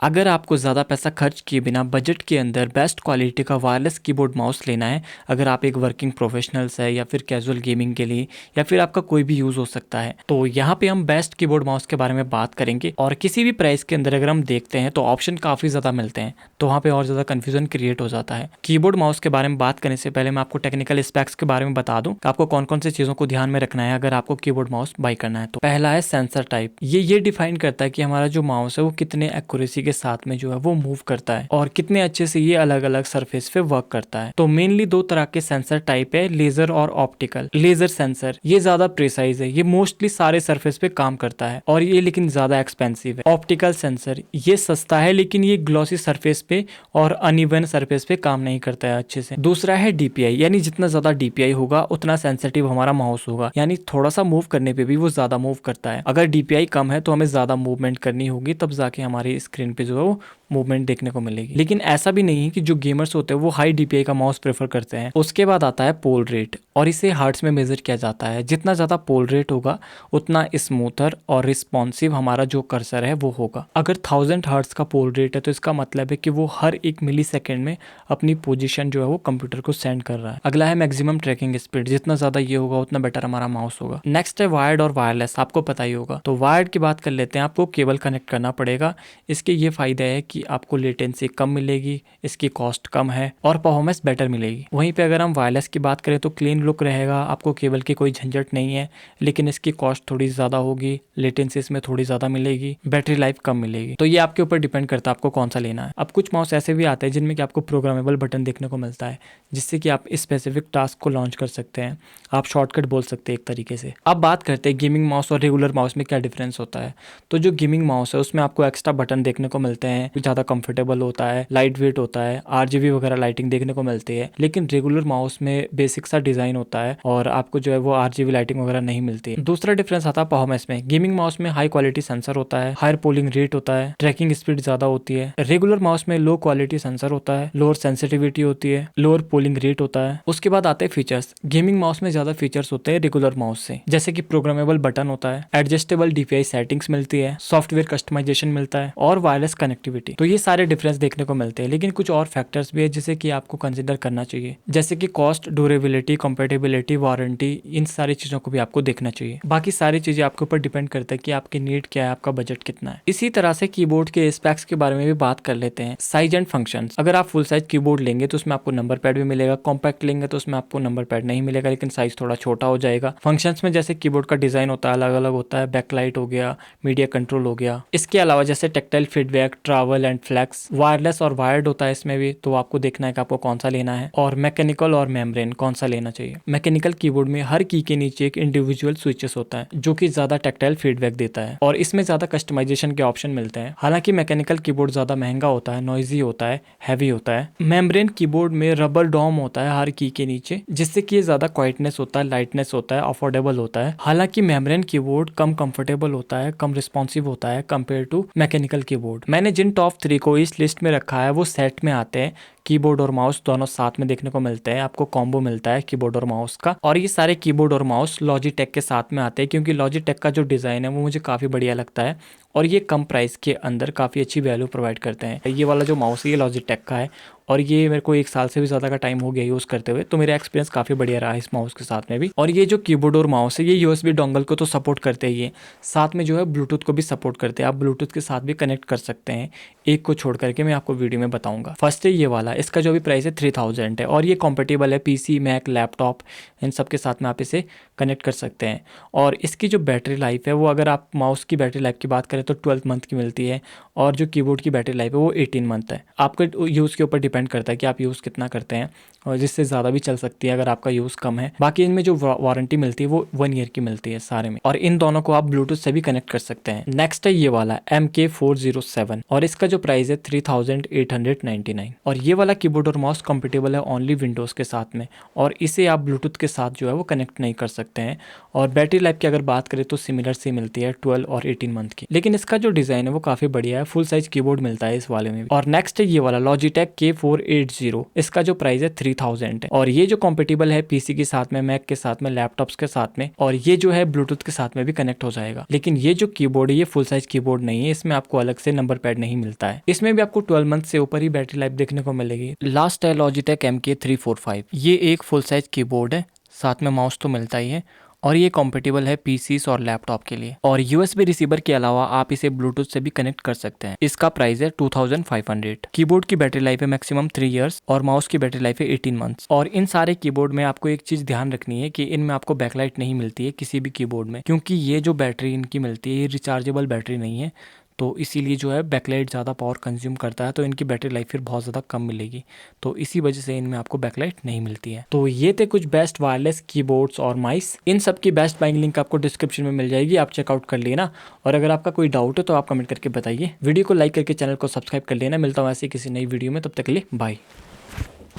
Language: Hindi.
अगर आपको ज़्यादा पैसा खर्च किए बिना बजट के अंदर बेस्ट क्वालिटी का वायरलेस कीबोर्ड माउस लेना है, अगर आप एक वर्किंग प्रोफेशनल्स है या फिर कैजुअल गेमिंग के लिए या फिर आपका कोई भी यूज़ हो सकता है, तो यहाँ पे हम बेस्ट कीबोर्ड माउस के बारे में बात करेंगे। और किसी भी प्राइस के अंदर अगर हम देखते हैं तो ऑप्शन काफ़ी ज़्यादा मिलते हैं, तो वहाँ पे और ज़्यादा कन्फ्यूजन क्रिएट हो जाता है। कीबोर्ड माउस के बारे में बात करने से पहले मैं आपको टेक्निकल स्पेक्स के बारे में बता दूं कि आपको कौन कौन सी चीज़ों को ध्यान में रखना है अगर आपको कीबोर्ड माउस बाई करना है। तो पहला है सेंसर टाइप। ये डिफाइन करता है कि हमारा जो माउस है वो कितने एक्यूरेसी के साथ में जो है वो मूव करता है और कितने अच्छे से ये अलग अलग सरफेस पे वर्क करता है। तो मेनली दो तरह के सेंसर टाइप है, लेजर और ऑप्टिकल। लेजर सेंसर ये ज्यादा प्रिसाइज है, ये मोस्टली सारे सरफेस पे काम करता है और ये लेकिन ज्यादा एक्सपेंसिव है। ऑप्टिकल सेंसर ये सस्ता है लेकिन ये ग्लॉसी सरफेस पे और अनइवन सरफेस पे काम नहीं करता है अच्छे से। दूसरा है डीपीआई, यानी जितना ज्यादा डीपीआई होगा उतना सेंसिटिव हमारा माउस होगा, यानी थोड़ा सा मूव करने पे भी वो ज्यादा मूव करता है। अगर डीपीआई कम है तो हमें ज्यादा मूवमेंट करनी होगी, तब जाके हमारी स्क्रीन पे जो है वो मूवमेंट देखने को मिलेगी। लेकिन ऐसा भी नहीं है कि जो गेमर्स होते हैं वो हाई डीपीआई का माउस प्रेफर करते हैं। उसके बाद आता है पोल रेट और इसे हर्ट्स में मेजर किया जाता है। जितना ज्यादा पोल रेट होगा उतना स्मूथर और रिस्पॉन्सिव हमारा जो कर्सर है वो होगा। अगर 1000 हर्ट्स का पोल रेट है तो इसका मतलब है कि वो हर 1 मिलीसेकंड में अपनी पोजीशन जो है वो कंप्यूटर को सेंड कर रहा है। अगला है मैक्सिमम ट्रैकिंग स्पीड, जितना ज्यादा ये होगा उतना बेटर हमारा माउस होगा। नेक्स्ट है वायर्ड और वायरलेस, आपको पता ही होगा। तो वायर्ड की बात कर लेते हैं। आपको केबल कनेक्ट करना पड़ेगा। इसके ये फायदा है कि आपको लेटेंसी कम मिलेगी, इसकी कॉस्ट कम है और परफॉर्मेंस बेटर मिलेगी। वहीं पे अगर हम वायरलेस की बात करें तो क्लीन लुक रहेगा, आपको केबल की कोई झंझट नहीं है, लेकिन इसकी कॉस्ट थोड़ी ज़्यादा होगी, लेटेंसी इसमें थोड़ी ज़्यादा मिलेगी, बैटरी लाइफ कम मिलेगी। तो ये आपके ऊपर डिपेंड करता है आपको कौन सा लेना है। अब कुछ माउस ऐसे भी आते हैं जिनमें कि आपको प्रोग्रामेबल बटन देखने को मिलता है, जिससे कि आप स्पेसिफिक टास्क को लॉन्च कर सकते हैं, आप शॉर्टकट बोल सकते हैं एक तरीके से। अब बात करते हैं गेमिंग माउस और रेगुलर माउस में क्या डिफरेंस होता है। तो जो गेमिंग माउस है उसमें आपको एक्स्ट्रा बटन देखने को मिलते हैं, ज़्यादा कंफर्टेबल होता है, लाइट वेट होता है, आरजीबी वगैरह लाइटिंग देखने को मिलती है। लेकिन रेगुलर माउस में बेसिक सा डिजाइन होता है और आपको जो है वो आरजीबी लाइटिंग वगैरह नहीं मिलती है। दूसरा डिफरेंस आता है परफॉर्मेंस में। गेमिंग माउस में हाई क्वालिटी सेंसर होता है, हायर पोलिंग रेट होता है, ट्रैकिंग स्पीड ज्यादा होती है। रेगुलर माउस में लो क्वालिटी सेंसर होता है, लोअर सेंसिटिविटी होती है, लोअर पोलिंग रेट होता है। उसके बाद आते हैं फीचर्स। गेमिंग माउस में ज्यादा फीचर्स होते हैं रेगुलर माउस से, जैसे कि प्रोग्रामेबल बटन होता है, एडजस्टेबल डीपीआई सेटिंग्स मिलती है, सॉफ्टवेयर कस्टमाइजेशन मिलता है और वायरलेस कनेक्टिविटी। तो ये सारे डिफरेंस देखने को मिलते हैं। लेकिन कुछ और फैक्टर्स भी है जिसे कि आपको कंसिडर करना चाहिए, जैसे कि कॉस्ट, ड्यूरेबिलिटी, कंपेटेबिलिटी, वारंटी, इन सारी चीजों को भी आपको देखना चाहिए। बाकी सारी चीजें आपके ऊपर डिपेंड करता है कि आपकी नीड क्या है, आपका बजट कितना है। इसी तरह से कीबोर्ड के स्पेक्स के बारे में भी बात कर लेते हैं। Size and functions. अगर आप फुल साइज कीबोर्ड लेंगे तो उसमें आपको नंबर पैड भी मिलेगा, कॉम्पैक्ट लेंगे तो उसमें आपको नंबर पैड नहीं मिलेगा, लेकिन साइज थोड़ा छोटा हो जाएगा। फंक्शंस में जैसे कीबोर्ड का डिजाइन होता है अलग अलग होता है, बैकलाइट हो गया, मीडिया कंट्रोल हो गया। इसके अलावा जैसे tactile feedback, travel and flex, wireless और वायर्ड होता है इसमें भी, तो आपको देखना है कि आपको कौन सा लेना है। और मैकेनिकल और मेम्ब्रेन कौन सा लेना चाहिए। मैकेनिकल कीबोर्ड में हर की के नीचे एक इंडिविजुअल स्विचेस होता है जो कि ज्यादा टेक्टाइल फीडबैक देता है और इसमें ज्यादा कस्टमाइजेशन के ऑप्शन मिलते हैं। हालांकि मैकेनिकल कीबोर्ड ज्यादा महंगा होता है, नॉइजी होता है, हैवी होता है। मेम्ब्रेन कीबोर्ड में रबर डॉम होता है हर की के नीचे, जिससे कि ये ज्यादा क्वाइटनेस होता है, लाइटनेस होता है, अफोर्डेबल होता है। हालांकि मेम्ब्रेन कीबोर्ड कम कंफर्टेबल होता है, कम रिस्पॉन्सिव होता है कंपेयर टू मैकेनिकल कीबोर्ड। मैंने जिन टॉप 3 को इस लिस्ट में रखा है वो सेट में आते हैं, कीबोर्ड और माउस दोनों साथ में देखने को मिलते हैं, आपको कॉम्बो मिलता है कीबोर्ड और माउस का। और ये सारे कीबोर्ड और माउस लॉजिटेक के साथ में आते हैं, क्योंकि लॉजिटेक का जो डिज़ाइन है वो मुझे काफ़ी बढ़िया लगता है और ये कम प्राइस के अंदर काफ़ी अच्छी वैल्यू प्रोवाइड करते हैं। ये वाला जो माउस है ये लॉजिटेक का है और ये मेरे को 1 साल से भी ज़्यादा का टाइम हो गया यूज़ करते हुए, तो मेरा एक्सपीरियंस काफ़ी बढ़िया रहा इस माउस के साथ में भी। और ये जो कीबोर्ड और माउस है ये यूएसबी डोंगल को तो सपोर्ट करते ही है, साथ में जो है ब्लूटूथ को भी सपोर्ट करते हैं, आप ब्लूटूथ के साथ भी कनेक्ट कर सकते हैं। एक को छोड़ करके मैं आपको वीडियो में बताऊंगा। फर्स्ट है ये वाला, इसका जो भी प्राइस है 3000 है और ये कॉम्पेटेबल है पीसी, मैक, लैपटॉप, इन सब के साथ में आप इसे कनेक्ट कर सकते हैं। और इसकी जो बैटरी लाइफ है वो, अगर आप माउस की बैटरी लाइफ की बात करें तो 12 मंथ की मिलती है और जो कीबोर्ड की बैटरी लाइफ है वो 18 मंथ है। आपके यूज़ के ऊपर डिपेंड करता है कि आप यूज़ कितना करते हैं, और जिससे ज़्यादा भी चल सकती है अगर आपका यूज़ कम है। बाकी इनमें जो वारंटी मिलती है वो 1 ईयर की मिलती है सारे में, और इन दोनों को आप ब्लूटूथ से भी कनेक्ट कर सकते हैं। नेक्स्ट है ये वाला MK407 और इसका जो प्राइस है 3899 और ये वाला कीबोर्ड और माउस कंपेटेबल है ओनली विंडोज़ के साथ में, और इसे आप ब्लूटूथ के साथ जो है वो कनेक्ट नहीं कर सकते हैं। और बैटरी लाइफ की अगर बात करें तो सिमिलर से मिलती है 12 और 18 मंथ की, लेकिन इसका जो डिज़ाइन है वो काफ़ी बढ़िया है। फुल साइज कीबोर्ड मिलता है इस वाले में भी। और नेक्स्ट है ये वाला लॉजिटेक K480। इसका जो प्राइस है 3000 है, और ये जो कॉम्पेटेबल है पीसी के साथ में, मैक के साथ में, लैपटॉप्स के साथ में, और ये जो है ब्लूटूथ के साथ में भी कनेक्ट हो जाएगा। लेकिन ये जो कीबोर्ड है ये फुल साइज कीबोर्ड नहीं है, इसमें आपको अलग से नंबर पैड नहीं मिलता है। इसमें भी आपको 12 मंथ से ऊपर ही बैटरी लाइफ देखने को मिलेगी। लास्ट है लॉजिटेक MK345। ये एक फुल साइज कीबोर्ड है, साथ में माउस तो मिलता ही है, और ये कॉम्पेटेबल है पीसीस और लैपटॉप के लिए। और यूएसबी रिसीवर के अलावा आप इसे ब्लूटूथ से भी कनेक्ट कर सकते हैं। इसका प्राइस है 2500। कीबोर्ड की बैटरी लाइफ है मैक्सिमम 3 इयर्स, और माउस की बैटरी लाइफ है 18 मंथ्स। और इन सारे कीबोर्ड में आपको एक चीज ध्यान रखनी है कि इनमें आपको बैकलाइट नहीं मिलती है किसी भी कीबोर्ड में, क्योंकि ये जो बैटरी इनकी मिलती है ये रिचार्जेबल बैटरी नहीं है, तो इसीलिए जो है बैकलाइट ज़्यादा पावर कंज्यूम करता है, तो इनकी बैटरी लाइफ फिर बहुत ज़्यादा कम मिलेगी, तो इसी वजह से इनमें आपको बैकलाइट नहीं मिलती है। तो ये थे कुछ बेस्ट वायरलेस कीबोर्ड्स और माइस। इन सब की बेस्ट बाइंग लिंक आपको डिस्क्रिप्शन में मिल जाएगी, आप चेकआउट कर लेना। और अगर आपका कोई डाउट है तो आप कमेंट करके बताइए। वीडियो को लाइक करके चैनल को सब्सक्राइब कर लेना। मिलता हूँ ऐसे किसी नई वीडियो में, तब तक के लिए बाय।